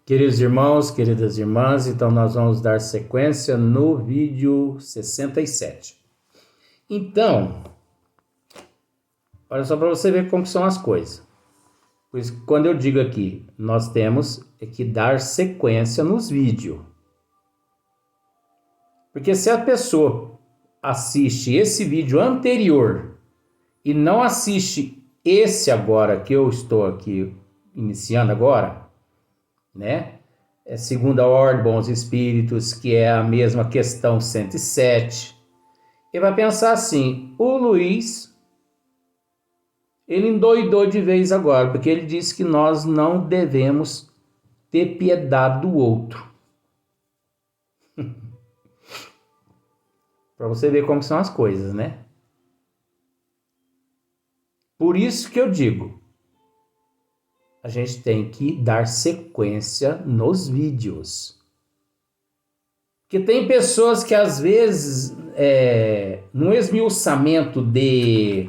Queridos irmãos, queridas irmãs, então nós vamos dar sequência no vídeo 67. Então, olha só para você ver como são as coisas. Pois quando eu digo aqui, nós temos que dar sequência nos vídeos. Porque se a pessoa assiste esse vídeo anterior e não assiste esse agora que eu estou aqui iniciando agora, né? É Segunda Ordem, Bons Espíritos, que é a mesma questão 107. Ele vai pensar assim, o Luiz, ele endoidou de vez agora, porque ele disse que nós não devemos ter piedade do outro. Para você ver como são as coisas, né? Por isso que eu digo, a gente tem que dar sequência nos vídeos. Porque tem pessoas que às vezes, no esmiuçamento de...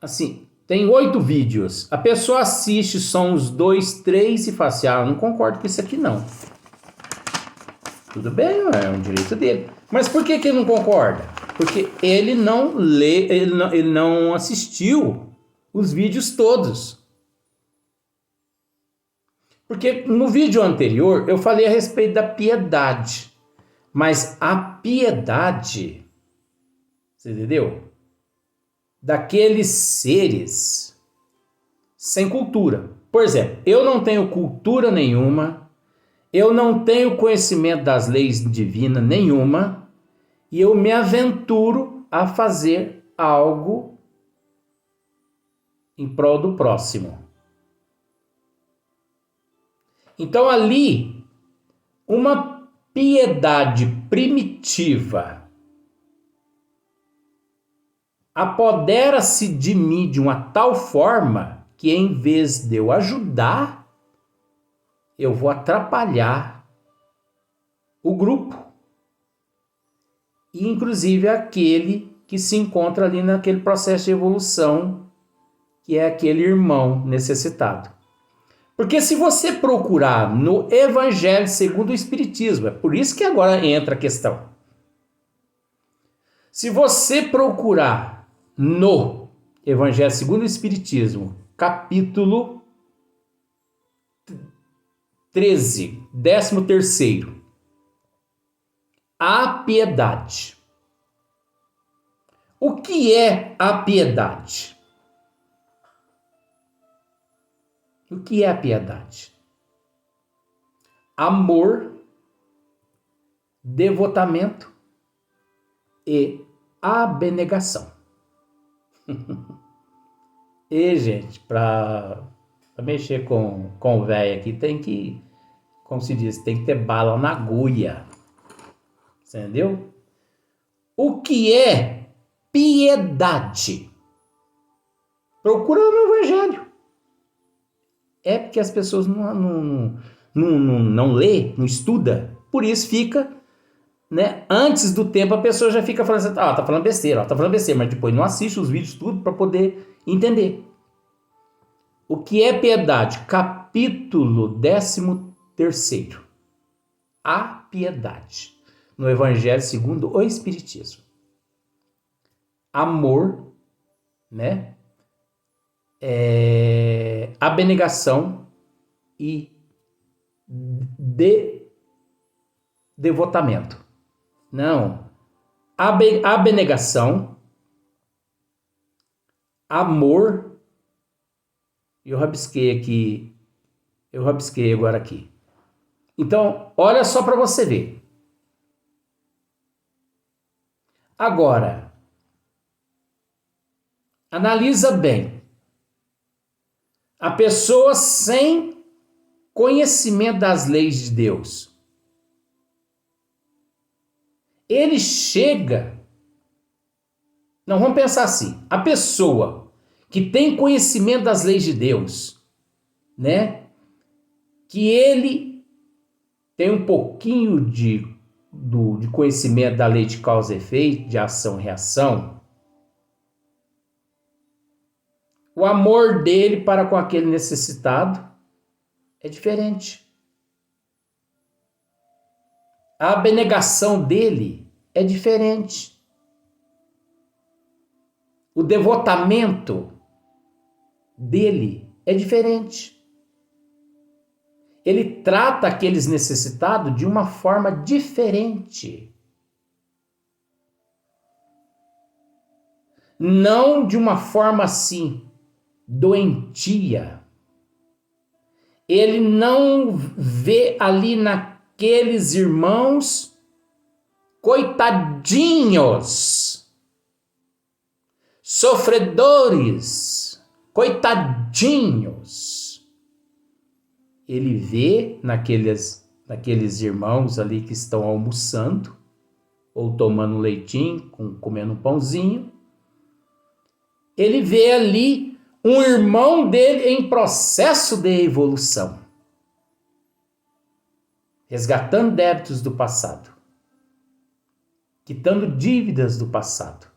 Assim, tem 8 vídeos. A pessoa assiste só uns 2, 3 e fala assim, eu não concordo com isso aqui não. Tudo bem, é um direito dele. Mas por que ele não concorda? Porque ele não lê, ele não assistiu os vídeos todos. Porque no vídeo anterior eu falei a respeito da piedade. Mas a piedade, você entendeu? Daqueles seres sem cultura. Por exemplo, eu não tenho cultura nenhuma, eu não tenho conhecimento das leis divinas nenhuma, e eu me aventuro a fazer algo em prol do próximo. Então ali, uma piedade primitiva apodera-se de mim de uma tal forma que em vez de eu ajudar, eu vou atrapalhar o grupo. E inclusive aquele que se encontra ali naquele processo de evolução, que é aquele irmão necessitado. Porque se você procurar no Evangelho segundo o Espiritismo, é por isso que agora entra a questão. Se você procurar no Evangelho segundo o Espiritismo, capítulo 13, 13º, a piedade. O que é a piedade? O que é a piedade? Amor, devotamento e abnegação. E, gente, para mexer com o velho aqui tem que, como se diz, tem que ter bala na agulha. Entendeu? O que é piedade? Procura no Evangelho. É porque as pessoas não lê, não estuda, por isso fica, né? Antes do tempo a pessoa já fica falando assim, tá falando besteira, mas depois não assiste os vídeos tudo para poder entender. O que é piedade? Capítulo 13º. A piedade. No Evangelho segundo o Espiritismo. Amor, né? Abnegação e devotamento. Não. Abnegação, amor, eu rabisquei agora aqui. Então, olha só para você ver. Agora, analisa bem. A pessoa sem conhecimento das leis de Deus, ele chega... Não, vamos pensar assim. A pessoa que tem conhecimento das leis de Deus, né? Que ele tem um pouquinho de conhecimento da lei de causa e efeito, de ação e reação, O amor dele para com aquele necessitado é diferente. A abnegação dele é diferente. O devotamento dele é diferente. Ele trata aqueles necessitados de uma forma diferente. Não de uma forma assim, doentia. Ele não vê ali naqueles irmãos coitadinhos, sofredores, coitadinhos. Ele vê naqueles irmãos ali que estão almoçando, ou tomando um leitinho, comendo um pãozinho. Ele vê ali um irmão dele em processo de evolução, resgatando débitos do passado, quitando dívidas do passado,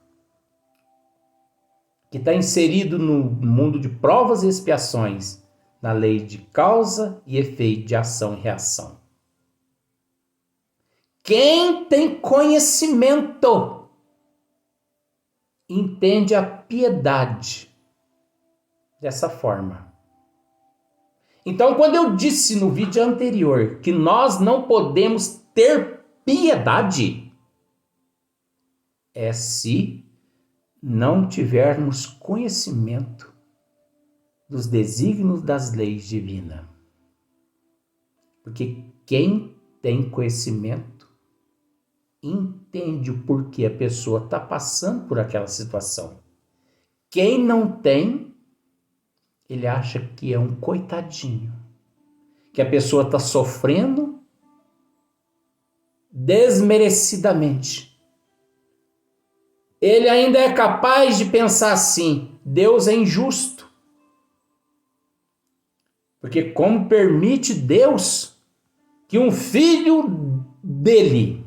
que está inserido no mundo de provas e expiações, na lei de causa e efeito, de ação e reação. Quem tem conhecimento entende a piedade dessa forma. Então, quando eu disse no vídeo anterior que nós não podemos ter piedade, é se não tivermos conhecimento dos desígnios das leis divinas. Porque quem tem conhecimento entende o porquê a pessoa está passando por aquela situação. Quem não tem, ele acha que é um coitadinho, que a pessoa está sofrendo desmerecidamente. Ele ainda é capaz de pensar assim: Deus é injusto. Porque como permite Deus que um filho dele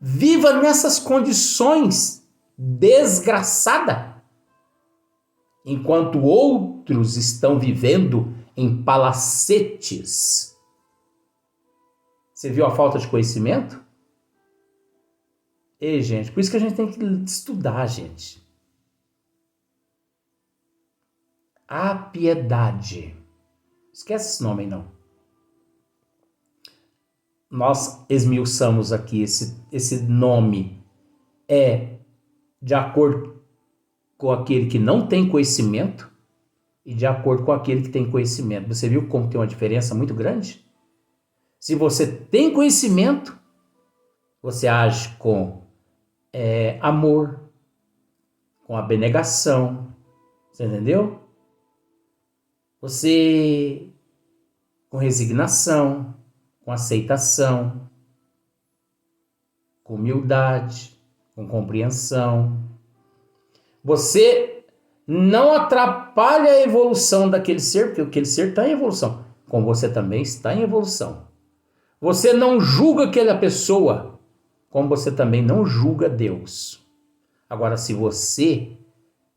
viva nessas condições desgraçadas, enquanto outros estão vivendo em palacetes? Você viu a falta de conhecimento? Ei, gente, por isso que a gente tem que estudar, gente. A piedade. Esquece esse nome aí, não. Nós esmiuçamos aqui esse nome. É de acordo com aquele que não tem conhecimento e de acordo com aquele que tem conhecimento. Você viu como tem uma diferença muito grande? Se você tem conhecimento, você age com amor, com abnegação. Você entendeu? Você com resignação, com aceitação, com humildade, com compreensão. Você não atrapalha a evolução daquele ser, porque aquele ser está em evolução, como você também está em evolução. Você não julga aquela pessoa, como você também não julga Deus. Agora, se você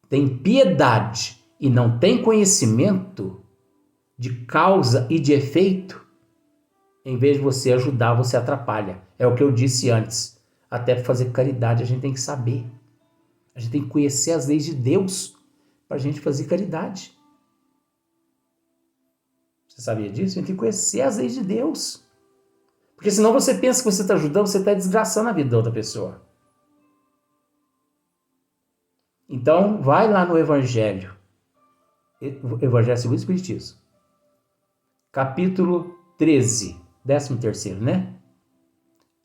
tem piedade e não tem conhecimento de causa e de efeito, em vez de você ajudar, você atrapalha. É o que eu disse antes. Até para fazer caridade a gente tem que saber. A gente tem que conhecer as leis de Deus para a gente fazer caridade. Você sabia disso? A gente tem que conhecer as leis de Deus. Porque senão você pensa que você está ajudando, você está desgraçando a vida da outra pessoa. Então, vai lá no Evangelho. Evangelho segundo o Espiritismo. Capítulo 13. 13º, né?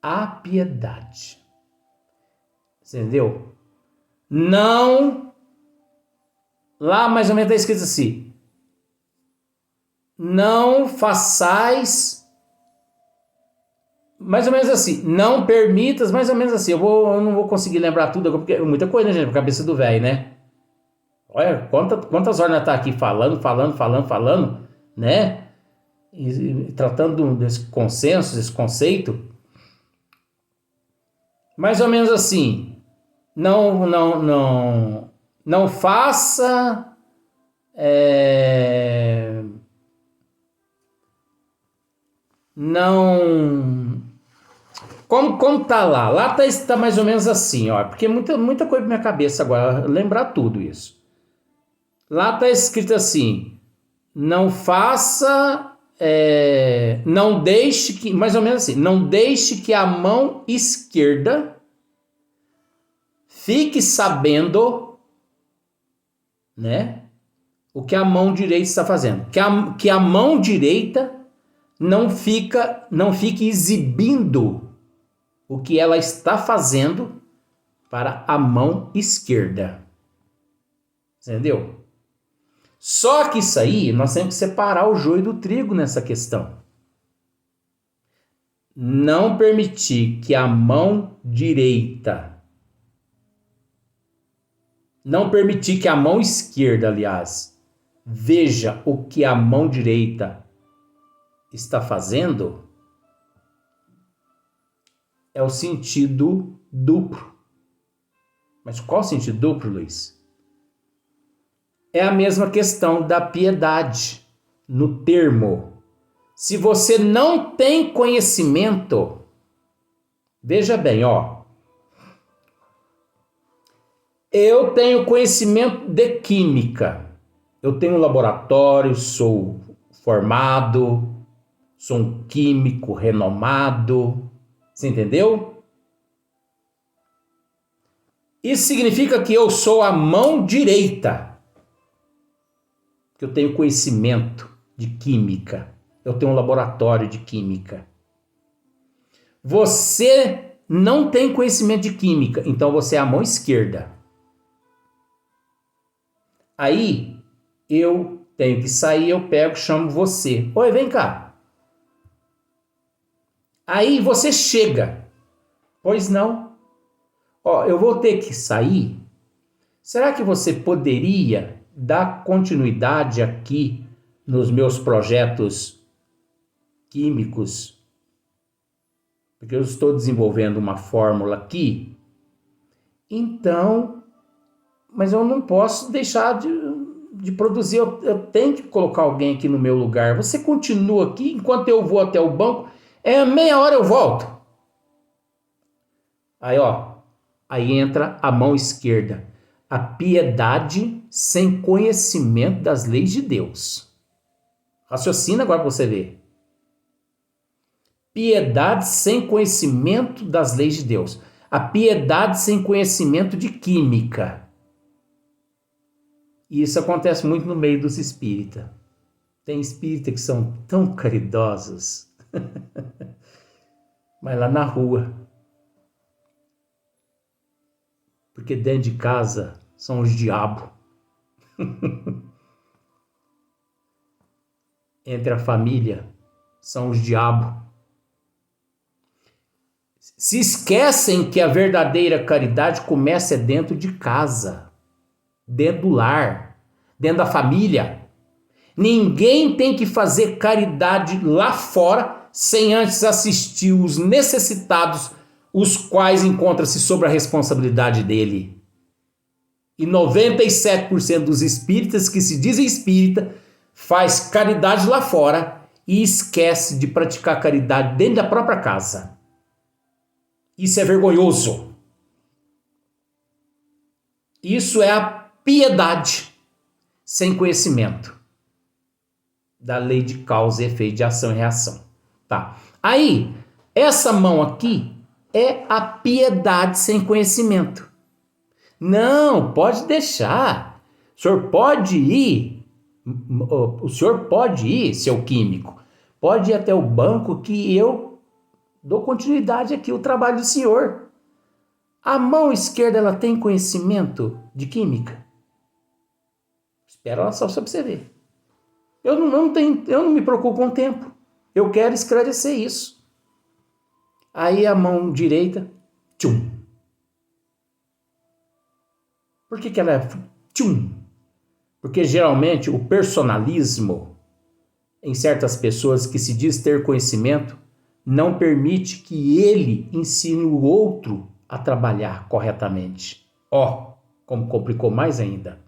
A piedade. Você entendeu? Não. Lá mais ou menos está escrito assim: não façais. Mais ou menos assim. Não permitas. Mais ou menos assim. Eu não vou conseguir lembrar tudo, porque é muita coisa, né, gente? Pra cabeça do velho, né? Olha quantas horas nós tá aqui falando, né? E tratando desse consenso, desse conceito. Mais ou menos assim. Não faça Não. Como tá lá? Lá tá mais ou menos assim, ó. Porque muita coisa na minha cabeça agora, lembrar tudo isso. Lá tá escrito assim: não faça. Não deixe que. Mais ou menos assim: não deixe que a mão esquerda fique sabendo, né? O que a mão direita está fazendo. Que a mão direita não fique exibindo o que ela está fazendo para a mão esquerda. Entendeu? Só que isso aí, nós temos que separar o joio do trigo nessa questão. Não permitir que a mão direita, não permitir que a mão esquerda, aliás, veja o que a mão direita está fazendo, é o sentido duplo. Mas qual o sentido duplo, Luiz? É a mesma questão da piedade no termo. Se você não tem conhecimento, veja bem, ó. Eu tenho conhecimento de química. Eu tenho um laboratório, sou formado, sou um químico renomado. Você entendeu? Isso significa que eu sou a mão direita. Que eu tenho conhecimento de química. Eu tenho um laboratório de química. Você não tem conhecimento de química, então você é a mão esquerda. Aí eu tenho que sair, eu pego, chamo você. Oi, vem cá. Aí você chega. Pois não. Ó, eu vou ter que sair. Será que você poderia dar continuidade aqui nos meus projetos químicos? Porque eu estou desenvolvendo uma fórmula aqui. Então, mas eu não posso deixar de produzir. Eu tenho que colocar alguém aqui no meu lugar. Você continua aqui enquanto eu vou até o banco. Meia hora eu volto. Aí, ó. Aí entra a mão esquerda. A piedade sem conhecimento das leis de Deus. Raciocina agora para você ver. Piedade sem conhecimento das leis de Deus. A piedade sem conhecimento de química. E isso acontece muito no meio dos espíritas. Tem espíritas que são tão caridosos. Mas lá na rua. Porque dentro de casa são os diabos. Entre a família são os diabos. Se esquecem que a verdadeira caridade começa dentro de casa, dentro do lar, dentro da família. Ninguém tem que fazer caridade lá fora sem antes assistir os necessitados, os quais encontram-se sob a responsabilidade dele. E 97% dos espíritas que se dizem espírita faz caridade lá fora e esquece de praticar caridade dentro da própria casa. Isso é vergonhoso. Isso é a piedade sem conhecimento da lei de causa e efeito, de ação e reação. Tá? Aí, essa mão aqui é a piedade sem conhecimento. Não, pode deixar. O senhor pode ir, seu químico, pode ir até o banco que eu dou continuidade aqui ao trabalho do senhor. A mão esquerda, ela tem conhecimento de química? Espera ela só para você ver. Eu não me preocupo com o tempo. Eu quero esclarecer isso. Aí a mão direita, tchum. Por que ela é tchum? Porque geralmente o personalismo em certas pessoas que se diz ter conhecimento não permite que ele ensine o outro a trabalhar corretamente. Ó, como complicou mais ainda.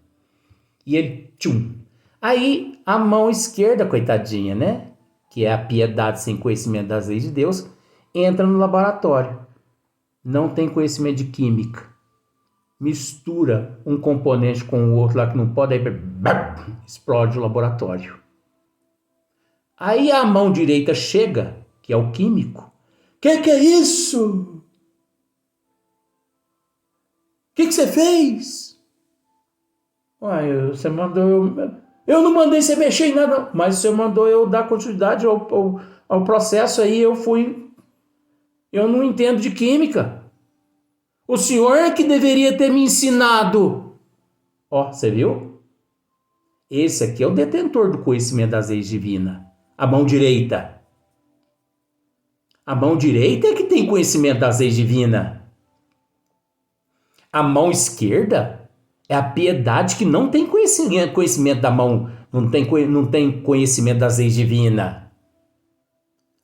E ele, tchum. Aí a mão esquerda, coitadinha, né? Que é a piedade sem conhecimento das leis de Deus, entra no laboratório. Não tem conhecimento de química. Mistura um componente com o outro lá que não pode, aí explode o laboratório. Aí a mão direita chega, que é o químico. Que é isso? Que você fez? Uai, você mandou eu não mandei você mexer em nada, mas você mandou eu dar continuidade ao processo aí, eu não entendo de química. O senhor é que deveria ter me ensinado. Ó, você viu? Esse aqui é o detentor do conhecimento das leis divinas. A mão direita. A mão direita é que tem conhecimento das leis divinas. A mão esquerda é a piedade que não tem conhecimento da mão, não tem conhecimento das leis divinas.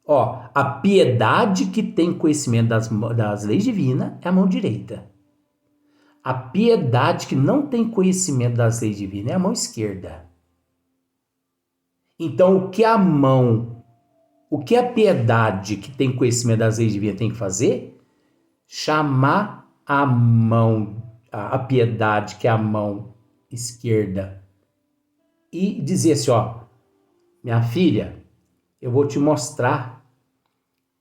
Ó, a piedade que tem conhecimento das leis divinas é a mão direita. A piedade que não tem conhecimento das leis divinas é a mão esquerda. Então, o que a piedade que tem conhecimento das leis divinas tem que fazer? Chamar a piedade, que é a mão esquerda, e dizer assim, ó, minha filha, eu vou te mostrar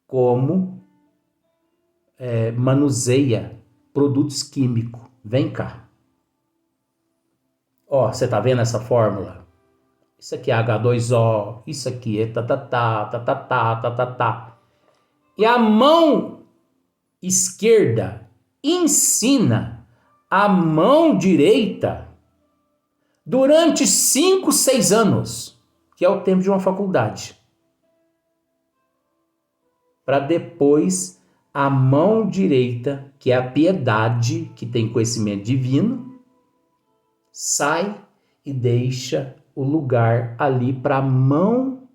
como manuseia produtos químicos. Vem cá. Ó, você tá vendo essa fórmula? Isso aqui é H2O, isso aqui é tá. E a mão esquerda ensina a mão direita durante 5, 6 anos, que é o tempo de uma faculdade. Para depois a mão direita, que é a piedade, que tem conhecimento divino, sai e deixa o lugar ali para a mão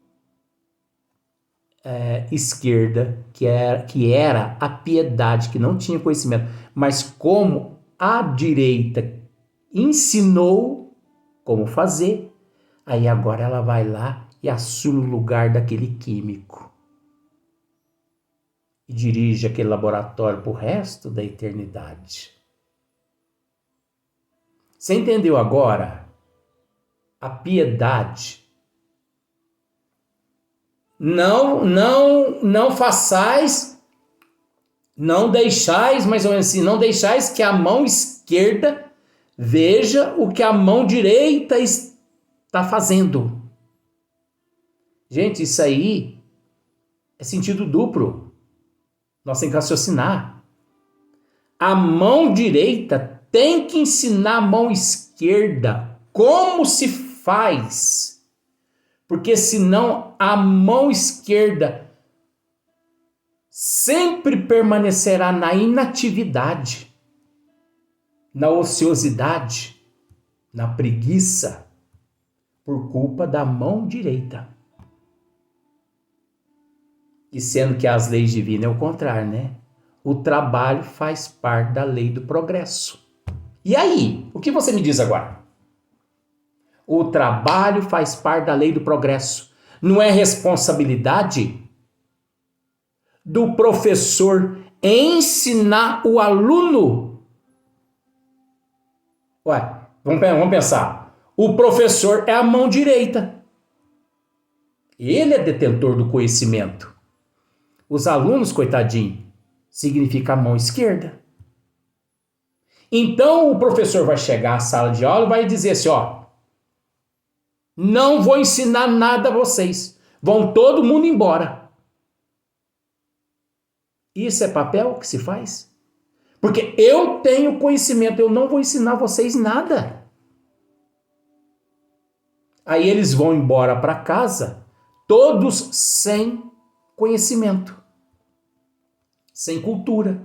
esquerda, que era a piedade, que não tinha conhecimento. Mas como a direita ensinou como fazer, aí agora ela vai lá e assume o lugar daquele químico. E dirige aquele laboratório para o resto da eternidade. Você entendeu agora? A piedade. Não façais, não deixais, mais ou menos assim, não deixais que a mão esquerda veja o que a mão direita está fazendo. Gente, isso aí é sentido duplo. Nós temos que raciocinar. A mão direita tem que ensinar a mão esquerda como se faz. Porque senão a mão esquerda sempre permanecerá na inatividade, na ociosidade, na preguiça, por culpa da mão direita. E sendo que as leis divinas é o contrário, né? O trabalho faz parte da lei do progresso. E aí, o que você me diz agora? O trabalho faz parte da lei do progresso. Não é responsabilidade do professor ensinar o aluno? Ué, vamos pensar. O professor é a mão direita. Ele é detentor do conhecimento. Os alunos, coitadinho, significa a mão esquerda. Então o professor vai chegar à sala de aula e vai dizer assim, ó, não vou ensinar nada a vocês. Vão todo mundo embora. Isso é papel que se faz? Porque eu tenho conhecimento, eu não vou ensinar vocês nada. Aí eles vão embora para casa, todos sem conhecimento, sem cultura.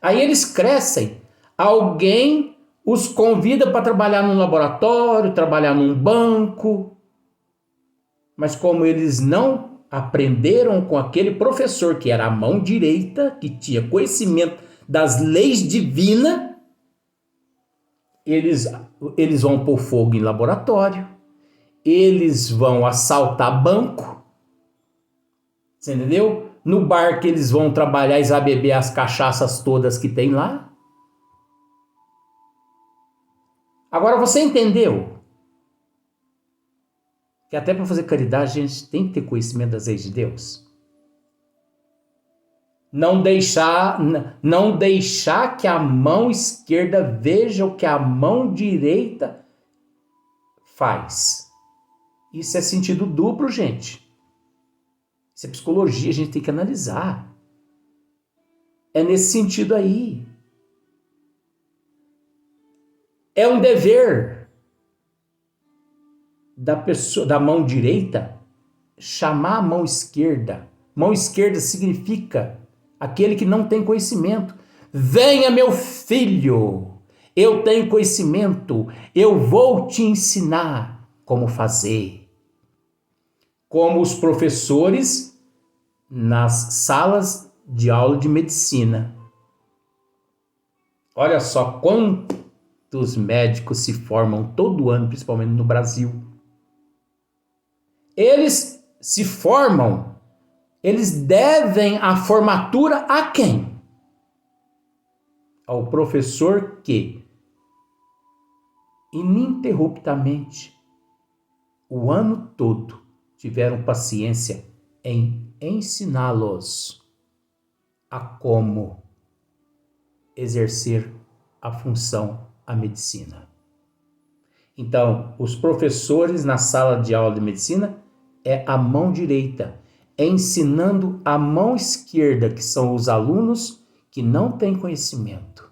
Aí eles crescem, alguém os convida para trabalhar num laboratório, trabalhar num banco, mas como eles não aprenderam com aquele professor que era a mão direita, que tinha conhecimento das leis divinas, Eles, eles vão pôr fogo em laboratório, eles vão assaltar banco, você entendeu? No bar que eles vão trabalhar, eles vão beber as cachaças todas que tem lá. Agora você entendeu que até para fazer caridade a gente tem que ter conhecimento das leis de Deus? Não deixar que a mão esquerda veja o que a mão direita faz. Isso é sentido duplo, gente. Isso é psicologia, a gente tem que analisar. É nesse sentido aí. É um dever da pessoa, da mão direita, chamar a mão esquerda. Mão esquerda significa aquele que não tem conhecimento. Venha, meu filho, eu tenho conhecimento, eu vou te ensinar como fazer. Como os professores nas salas de aula de medicina. Olha só quantos médicos se formam todo ano, principalmente no Brasil. Eles se formam, eles devem a formatura a quem? Ao professor que, ininterruptamente, o ano todo, tiveram paciência em ensiná-los a como exercer a função, a medicina. Então, os professores na sala de aula de medicina é a mão direita, ensinando a mão esquerda, que são os alunos que não têm conhecimento.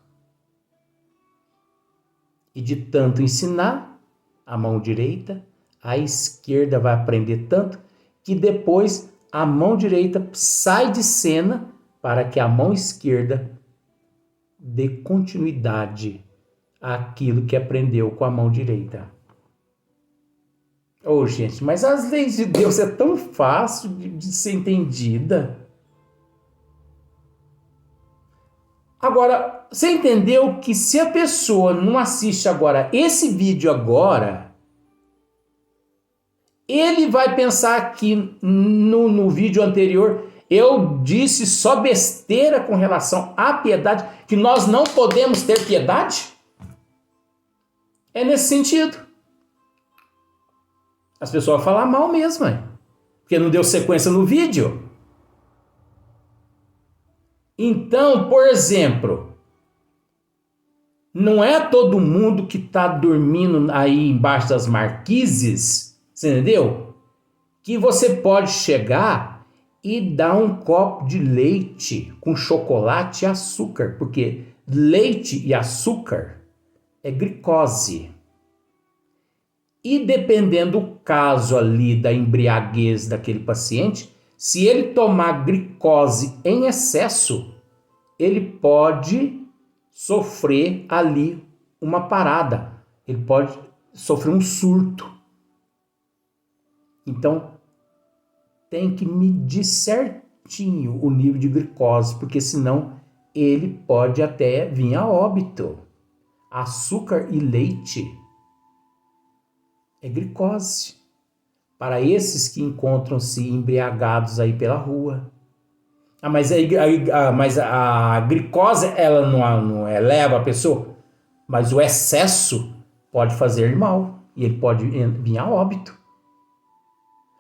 E de tanto ensinar, a mão direita, a esquerda vai aprender tanto que depois a mão direita sai de cena para que a mão esquerda dê continuidade àquilo que aprendeu com a mão direita. Oh, gente, mas as leis de Deus é tão fácil de ser entendida. Agora, você entendeu que se a pessoa não assiste agora esse vídeo agora, ele vai que no vídeo anterior eu disse só besteira com relação à piedade, que nós não podemos ter piedade? É nesse sentido. As pessoas vão falar mal mesmo, porque não deu sequência no vídeo. Então, por exemplo, não é todo mundo que está dormindo aí embaixo das marquises, você entendeu? Que você pode chegar e dar um copo de leite com chocolate e açúcar, porque leite e açúcar é glicose. E dependendo do caso ali da embriaguez daquele paciente, se ele tomar glicose em excesso, ele pode sofrer ali uma parada, ele pode sofrer um surto. Então, tem que medir certinho o nível de glicose, porque senão ele pode até vir a óbito. Açúcar e leite é glicose. Para esses que encontram-se embriagados aí pela rua. Mas a glicose, ela não eleva a pessoa, mas o excesso pode fazer mal e ele pode vir a óbito.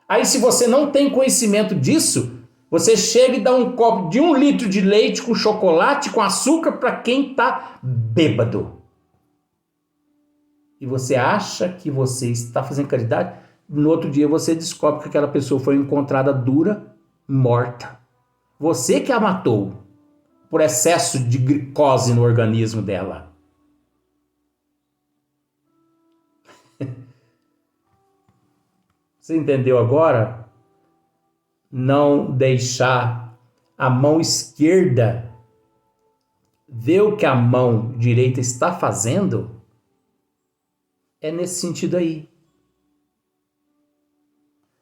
Aí, se você não tem conhecimento disso, você chega e dá um copo de 1 litro de leite com chocolate, com açúcar, para quem está bêbado. E você acha que você está fazendo caridade, no outro dia você descobre que aquela pessoa foi encontrada dura, morta. Você que a matou por excesso de glicose no organismo dela. Você entendeu agora? Não deixar a mão esquerda ver o que a mão direita está fazendo é nesse sentido aí.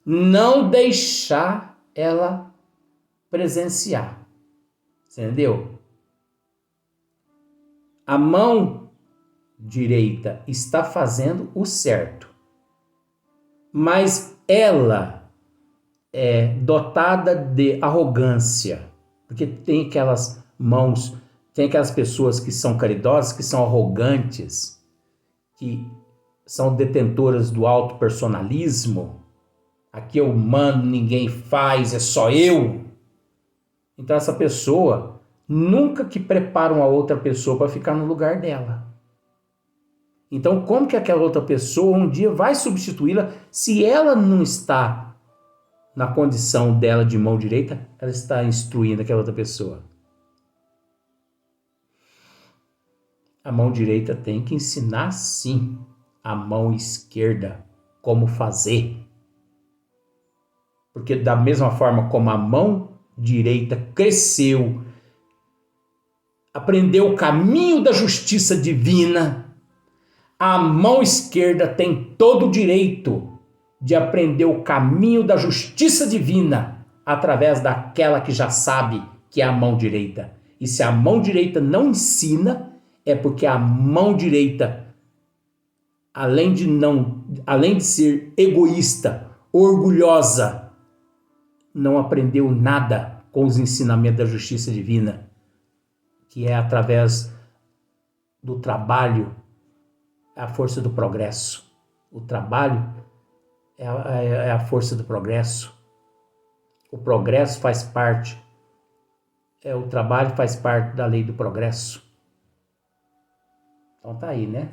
Não deixar ela presenciar. Você entendeu? A mão direita está fazendo o certo, mas ela é dotada de arrogância, porque tem aquelas mãos, tem aquelas pessoas que são caridosas, que são arrogantes, que são detentoras do autopersonalismo. Aqui eu mando, ninguém faz, é só eu. Então essa pessoa nunca que prepara uma outra pessoa para ficar no lugar dela. Então como que aquela outra pessoa um dia vai substituí-la se ela não está na condição dela de mão direita, ela está instruindo aquela outra pessoa. A mão direita tem que ensinar sim a mão esquerda como fazer. Porque da mesma forma como a mão direita cresceu, aprendeu o caminho da justiça divina, a mão esquerda tem todo o direito de aprender o caminho da justiça divina através daquela que já sabe que é a mão direita. E se a mão direita não ensina, é porque a mão direita, além de ser egoísta, orgulhosa, não aprendeu nada com os ensinamentos da justiça divina, que é através do trabalho, a força do progresso. O trabalho é a força do progresso. O progresso faz parte, o trabalho faz parte da lei do progresso. Então tá aí, né?